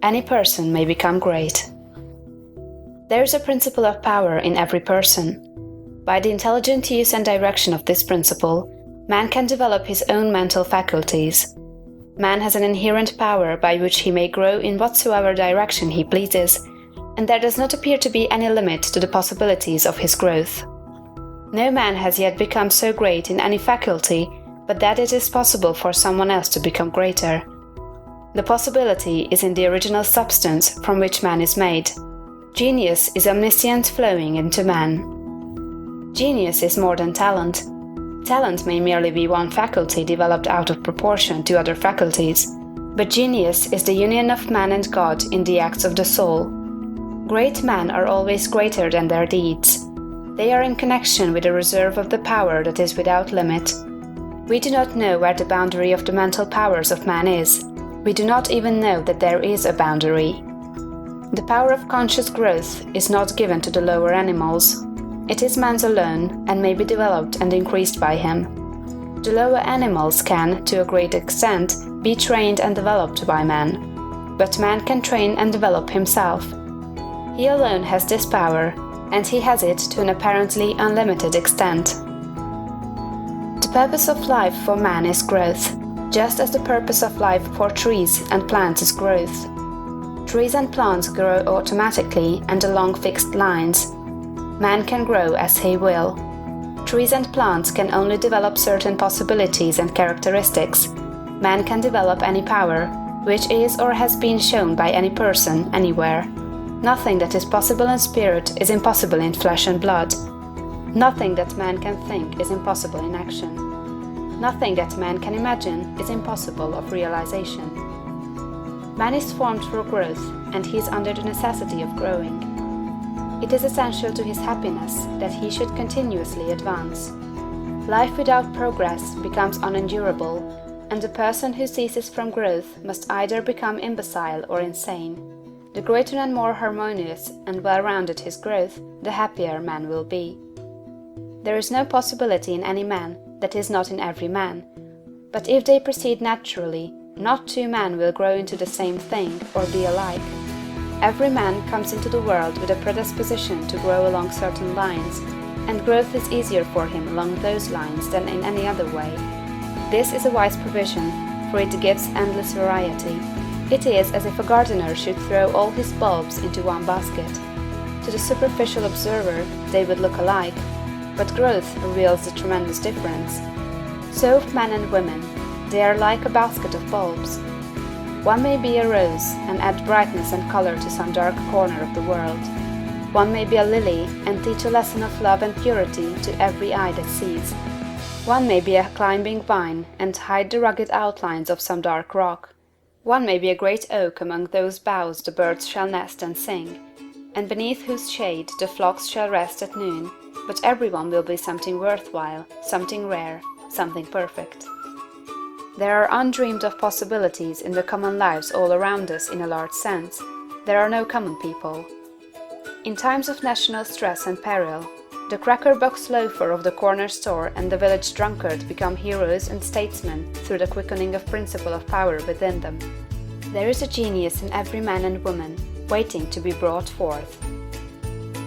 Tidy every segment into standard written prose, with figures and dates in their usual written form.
any person may become great. There is a principle of power in every person. By the intelligent use and direction of this principle, man can develop his own mental faculties. Man has an inherent power by which he may grow in whatsoever direction he pleases, and there does not appear to be any limit to the possibilities of his growth. No man has yet become so great in any faculty but that it is possible for someone else to become greater. The possibility is in the original substance from which man is made. Genius is omniscience flowing into man. Genius is more than talent. Talent may merely be one faculty developed out of proportion to other faculties, but genius is the union of man and God in the acts of the soul. Great men are always greater than their deeds. They are in connection with a reserve of the power that is without limit. We do not know where the boundary of the mental powers of man is. We do not even know that there is a boundary. The power of conscious growth is not given to the lower animals. It is man's alone and may be developed and increased by him. The lower animals can, to a great extent, be trained and developed by man. But man can train and develop himself. He alone has this power, and he has it to an apparently unlimited extent. The purpose of life for man is growth, just as the purpose of life for trees and plants is growth. Trees and plants grow automatically and along fixed lines. Man can grow as he will. Trees and plants can only develop certain possibilities and characteristics. Man can develop any power, which is or has been shown by any person, anywhere. Nothing that is possible in spirit is impossible in flesh and blood. Nothing that man can think is impossible in action. Nothing that man can imagine is impossible of realization. Man is formed for growth, and he is under the necessity of growing. It is essential to his happiness that he should continuously advance. Life without progress becomes unendurable, and the person who ceases from growth must either become imbecile or insane. The greater and more harmonious and well-rounded his growth, the happier man will be. There is no possibility in any man that is not in every man. But if they proceed naturally, not two men will grow into the same thing or be alike. Every man comes into the world with a predisposition to grow along certain lines, and growth is easier for him along those lines than in any other way. This is a wise provision, for it gives endless variety. It is as if a gardener should throw all his bulbs into one basket. To the superficial observer, they would look alike, but growth reveals the tremendous difference. So of men and women, they are like a basket of bulbs. One may be a rose and add brightness and color to some dark corner of the world. One may be a lily and teach a lesson of love and purity to every eye that sees. One may be a climbing vine and hide the rugged outlines of some dark rock. One may be a great oak among whose boughs the birds shall nest and sing, and beneath whose shade the flocks shall rest at noon, but everyone will be something worthwhile, something rare, something perfect. There are undreamed of possibilities in the common lives all around us in a large sense. There are no common people. In times of national stress and peril, the cracker-box loafer of the corner store and the village drunkard become heroes and statesmen through the quickening of principle of power within them. There is a genius in every man and woman, waiting to be brought forth.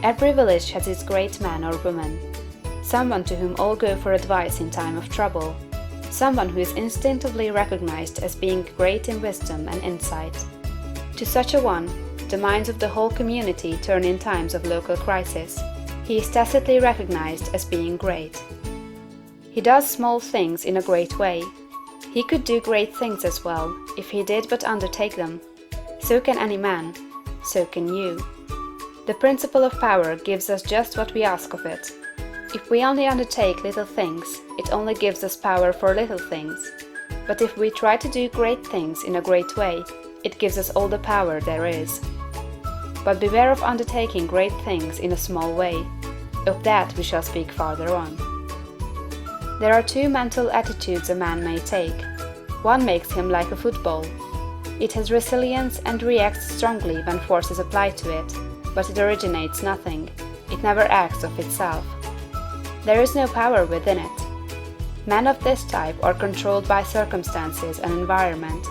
Every village has its great man or woman, someone to whom all go for advice in time of trouble, someone who is instinctively recognized as being great in wisdom and insight. To such a one, the minds of the whole community turn in times of local crisis. He is tacitly recognized as being great. He does small things in a great way. He could do great things as well, if he did but undertake them. So can any man. So can you. The principle of power gives us just what we ask of it. If we only undertake little things, it only gives us power for little things. But if we try to do great things in a great way, it gives us all the power there is. But beware of undertaking great things in a small way. Of that we shall speak farther on. There are two mental attitudes a man may take. One makes him like a football. It has resilience and reacts strongly when force is applied to it, but it originates nothing. It never acts of itself. There is no power within it. Men of this type are controlled by circumstances and environment.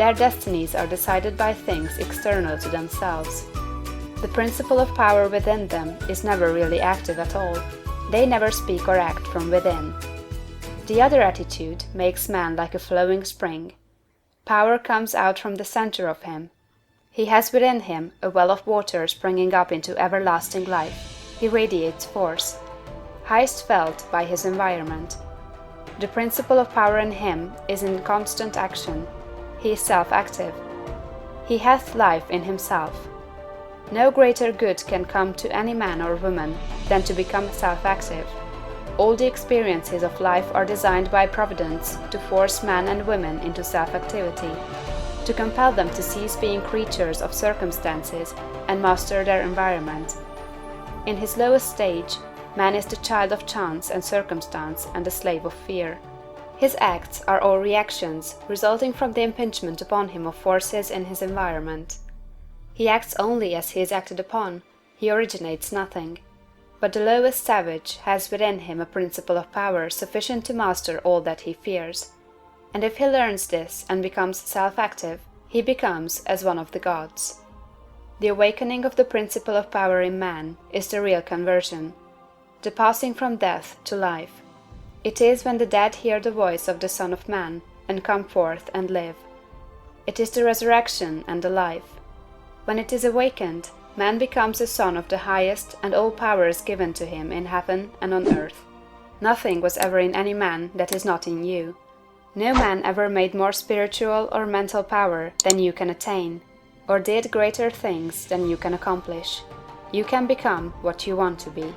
Their destinies are decided by things external to themselves. The principle of power within them is never really active at all. They never speak or act from within. The other attitude makes man like a flowing spring. Power comes out from the center of him. He has within him a well of water springing up into everlasting life. He radiates force, highest felt by his environment. The principle of power in him is in constant action. He is self-active. He hath life in himself. No greater good can come to any man or woman than to become self-active. All the experiences of life are designed by Providence to force men and women into self-activity, to compel them to cease being creatures of circumstances and master their environment. In his lowest stage, man is the child of chance and circumstance and the slave of fear. His acts are all reactions resulting from the impingement upon him of forces in his environment. He acts only as he is acted upon, he originates nothing. But the lowest savage has within him a principle of power sufficient to master all that he fears. And if he learns this and becomes self-active, he becomes as one of the gods. The awakening of the principle of power in man is the real conversion, the passing from death to life. It is when the dead hear the voice of the Son of Man and come forth and live. It is the resurrection and the life. When it is awakened, man becomes a son of the highest, and all power is given to him in heaven and on earth. Nothing was ever in any man that is not in you. No man ever made more spiritual or mental power than you can attain, or did greater things than you can accomplish. You can become what you want to be.